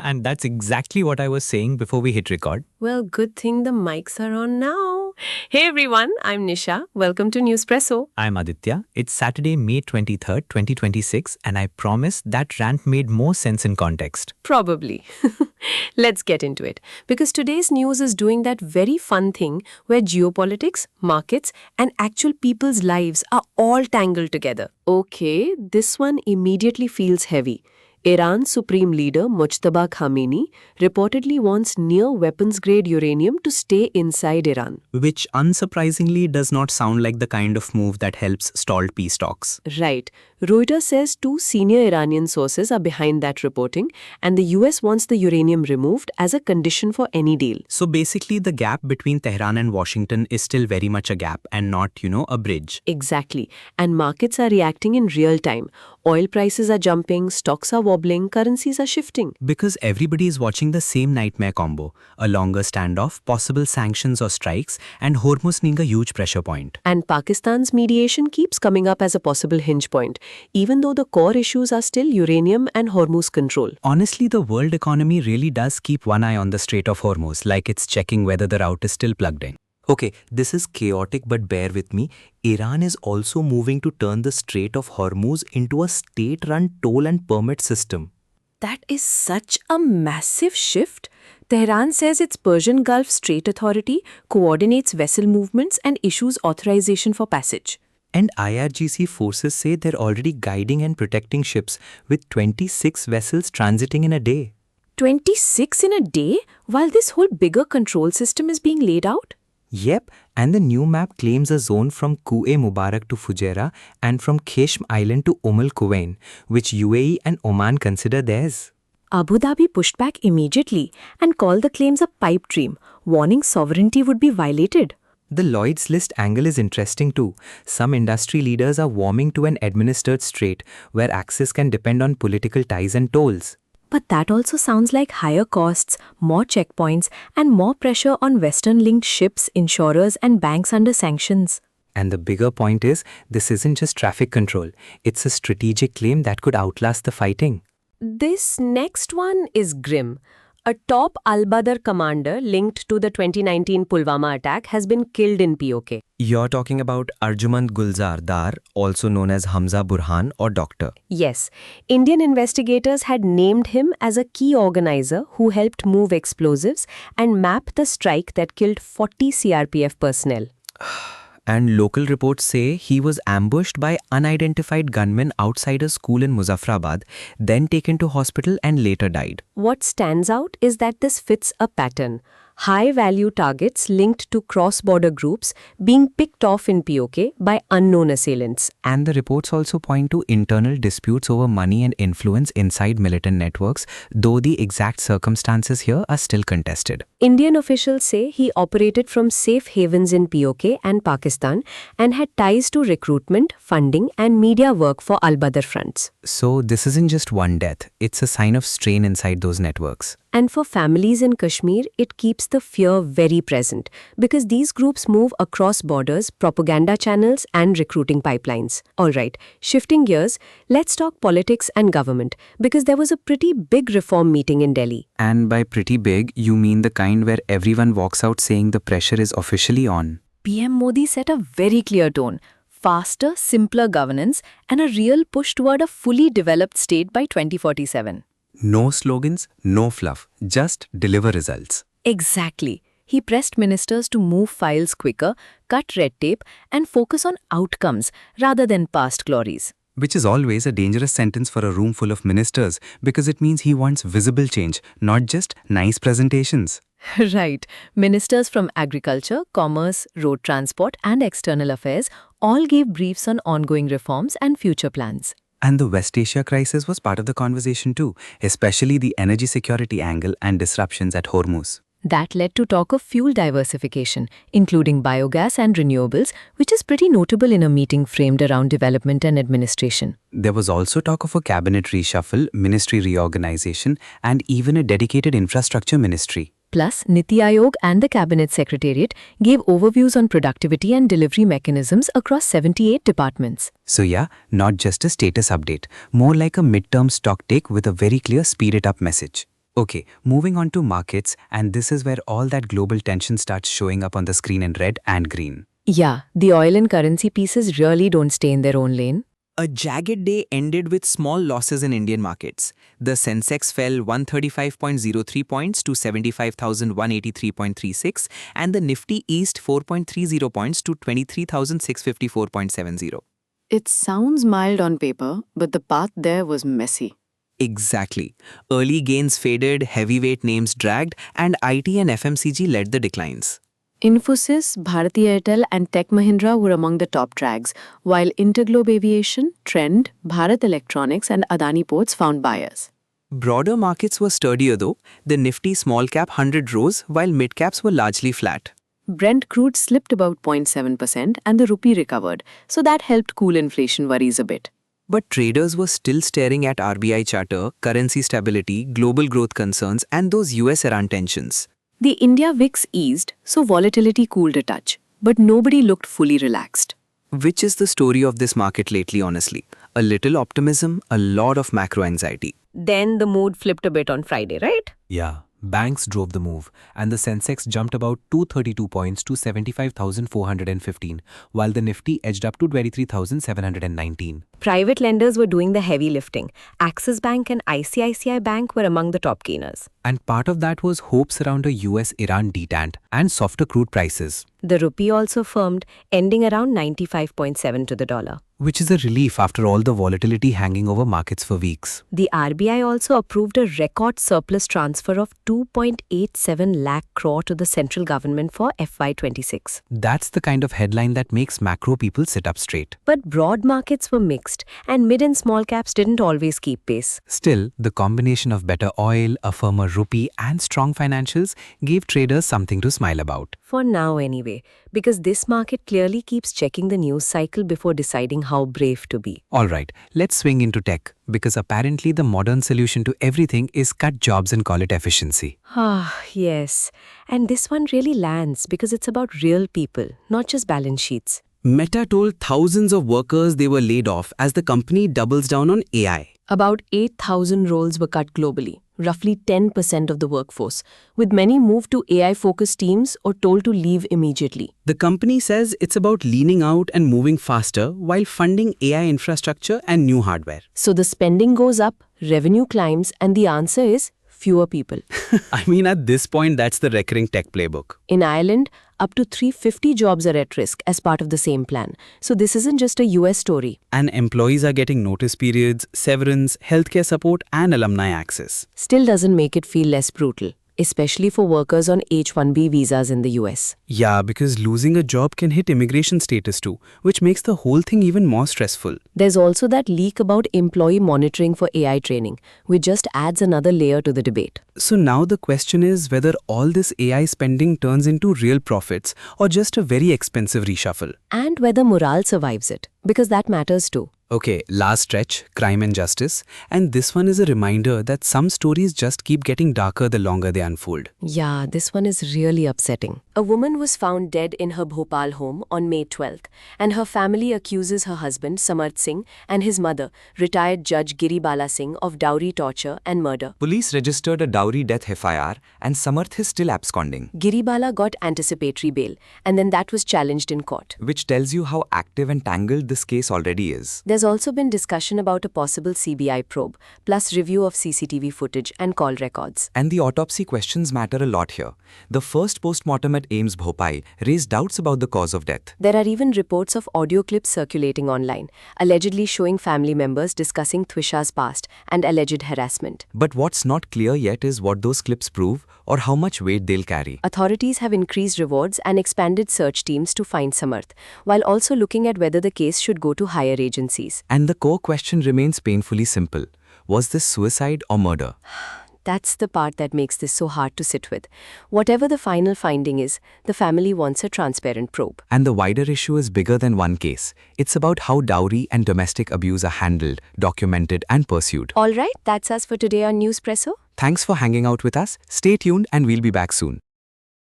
And that's exactly what I was saying before we hit record. Well, good thing the mics are on now. Hey everyone, I'm Nisha. Welcome to Newspresso. I'm Aditya. It's Saturday, May 23rd, 2026, and I promise that rant made more sense in context. Probably. Let's get into it. Because today's news is doing that very fun thing where geopolitics, markets, and actual people's lives are all tangled together. Okay, this one immediately feels heavy. Iran's supreme leader Mujtaba Khamenei reportedly wants near-weapons-grade uranium to stay inside Iran. Which unsurprisingly does not sound like the kind of move that helps stalled peace talks. Right. Reuters says two senior Iranian sources are behind that reporting, and the US wants the uranium removed as a condition for any deal. So basically, the gap between Tehran and Washington is still very much a gap and not, a bridge. Exactly. And markets are reacting in real time. Oil prices are jumping, stocks are wobbling, currencies are shifting. Because everybody is watching the same nightmare combo, a longer standoff, possible sanctions or strikes, and Hormuz being a huge pressure point. And Pakistan's mediation keeps coming up as a possible hinge point, even though the core issues are still uranium and Hormuz control. Honestly, the world economy really does keep one eye on the Strait of Hormuz, like it's checking whether the route is still plugged in. Okay, this is chaotic, but bear with me. Iran is also moving to turn the Strait of Hormuz into a state-run toll and permit system. That is such a massive shift. Tehran says its Persian Gulf Strait Authority coordinates vessel movements and issues authorization for passage. And IRGC forces say they're already guiding and protecting ships with 26 vessels transiting in a day. 26 in a day? While this whole bigger control system is being laid out? Yep, and the new map claims a zone from Mubarak to Fujairah and from Keshm Island to Al Quwain, which UAE and Oman consider theirs. Abu Dhabi pushed back immediately and called the claims a pipe dream, warning sovereignty would be violated. The Lloyd's List angle is interesting too. Some industry leaders are warming to an administered strait where access can depend on political ties and tolls. But that also sounds like higher costs, more checkpoints, and more pressure on Western-linked ships, insurers, and banks under sanctions. And the bigger point is, this isn't just traffic control. It's a strategic claim that could outlast the fighting. This next one is grim. A top Al-Badr commander linked to the 2019 Pulwama attack has been killed in POK. You're talking about Arjumand Gulzar Dar, also known as Hamza Burhan or Doctor. Yes, Indian investigators had named him as a key organizer who helped move explosives and map the strike that killed 40 CRPF personnel. And local reports say he was ambushed by unidentified gunmen outside a school in Muzaffarabad, then taken to hospital and later died. What stands out is that this fits a pattern. High-value targets linked to cross-border groups being picked off in POK by unknown assailants. And the reports also point to internal disputes over money and influence inside militant networks, though the exact circumstances here are still contested. Indian officials say he operated from safe havens in POK and Pakistan and had ties to recruitment, funding, and media work for Al-Badr fronts. So this isn't just one death, it's a sign of strain inside those networks. And for families in Kashmir, it keeps the fear very present because these groups move across borders, propaganda channels, and recruiting pipelines. Alright, shifting gears, let's talk politics and government because there was a pretty big reform meeting in Delhi. And by pretty big, you mean the kind where everyone walks out saying the pressure is officially on. PM Modi set a very clear tone. Faster, simpler governance and a real push toward a fully developed state by 2047. No slogans, no fluff, just deliver results. Exactly. He pressed ministers to move files quicker, cut red tape, and focus on outcomes rather than past glories. Which is always a dangerous sentence for a room full of ministers because it means he wants visible change, not just nice presentations. Right. Ministers from Agriculture, Commerce, Road Transport, and External Affairs all gave briefs on ongoing reforms and future plans. And the West Asia crisis was part of the conversation too, especially the energy security angle and disruptions at Hormuz. That led to talk of fuel diversification, including biogas and renewables, which is pretty notable in a meeting framed around development and administration. There was also talk of a cabinet reshuffle, ministry reorganization, and even a dedicated infrastructure ministry. Plus, Niti Aayog and the Cabinet Secretariat gave overviews on productivity and delivery mechanisms across 78 departments. So yeah, not just a status update, more like a midterm stock take with a very clear speed it up message. Okay, moving on to markets, and this is where all that global tension starts showing up on the screen in red and green. Yeah, the oil and currency pieces really don't stay in their own lane. A jagged day ended with small losses in Indian markets. The Sensex fell 135.03 points to 75,183.36 and the Nifty eased 4.30 points to 23,654.70. It sounds mild on paper, but the path there was messy. Exactly. Early gains faded, heavyweight names dragged, and IT and FMCG led the declines. Infosys, Bharti Airtel and Tech Mahindra were among the top drags, while Interglobe Aviation, Trend, Bharat Electronics and Adani Ports found buyers. Broader markets were sturdier though. The Nifty small cap 100 rose while mid caps were largely flat. Brent crude slipped about 0.7% and the rupee recovered, so that helped cool inflation worries a bit. But traders were still staring at RBI charter, currency stability, global growth concerns and those US-Iran tensions. The India VIX eased, so volatility cooled a touch, but nobody looked fully relaxed. Which is the story of this market lately, honestly. A little optimism, a lot of macro anxiety. Then the mood flipped a bit on Friday, right? Yeah, banks drove the move, and the Sensex jumped about 232 points to 75,415, while the Nifty edged up to 23,719. Private lenders were doing the heavy lifting. Axis Bank and ICICI Bank were among the top gainers. And part of that was hopes around a US-Iran detente and softer crude prices, The rupee also firmed, ending around 95.7 to the dollar. which is a relief after all the volatility hanging over markets for weeks. The RBI also approved a record surplus transfer of 2.87 lakh crore to the central government for FY26. That's the kind of headline that makes macro people sit up straight. But broad markets were mixed, and mid and small caps didn't always keep pace. Still, the combination of better oil, a firmer rupee and strong financials gave traders something to smile about. For now anyway, because this market clearly keeps checking the news cycle before deciding how brave to be. Alright, let's swing into tech, because apparently the modern solution to everything is cut jobs and call it efficiency. Ah, yes. And this one really lands because it's about real people, not just balance sheets. Meta told thousands of workers they were laid off as the company doubles down on AI. About 8,000 roles were cut globally, roughly 10% of the workforce, with many moved to AI-focused teams or told to leave immediately. The company says it's about leaning out and moving faster while funding AI infrastructure and new hardware. So the spending goes up, revenue climbs, and the answer is fewer people. I mean, at this point, that's the recurring tech playbook. In Ireland, up to 350 jobs are at risk as part of the same plan. So this isn't just a US story. And employees are getting notice periods, severance, healthcare support, and alumni access. Still doesn't make it feel less brutal, especially for workers on H-1B visas in the US. Yeah, because losing a job can hit immigration status too, which makes the whole thing even more stressful. There's also that leak about employee monitoring for AI training, which just adds another layer to the debate. So now the question is whether all this AI spending turns into real profits or just a very expensive reshuffle. And whether morale survives it, because that matters too. Okay, last stretch, crime and justice. And this one is a reminder that some stories just keep getting darker the longer they unfold. Yeah, this one is really upsetting. A woman was found dead in her Bhopal home on May 12th, and her family accuses her husband, Samarth Singh, and his mother, retired Judge Giribala Singh, of dowry torture and murder. Police registered a dowry-death FIR and Samarth is still absconding, Giribala got anticipatory bail, and then that was challenged in court. which tells you how active and tangled this case already is. There's also been discussion about a possible CBI probe, plus review of CCTV footage and call records. And the autopsy questions matter a lot here. The first post-mortem at AIIMS Bhopal raised doubts about the cause of death. There are even reports of audio clips circulating online, allegedly showing family members discussing Twisha's past and alleged harassment. But what's not clear yet is what those clips prove or how much weight they'll carry. Authorities have increased rewards and expanded search teams to find Samarth, while also looking at whether the case should go to higher agencies. And the core question remains painfully simple. Was this suicide or murder? That's the part that makes this so hard to sit with. Whatever the final finding is, the family wants a transparent probe. And the wider issue is bigger than one case. It's about how dowry and domestic abuse are handled, documented and pursued. All right, that's us for today on Newspresso. Thanks for hanging out with us. Stay tuned and we'll be back soon.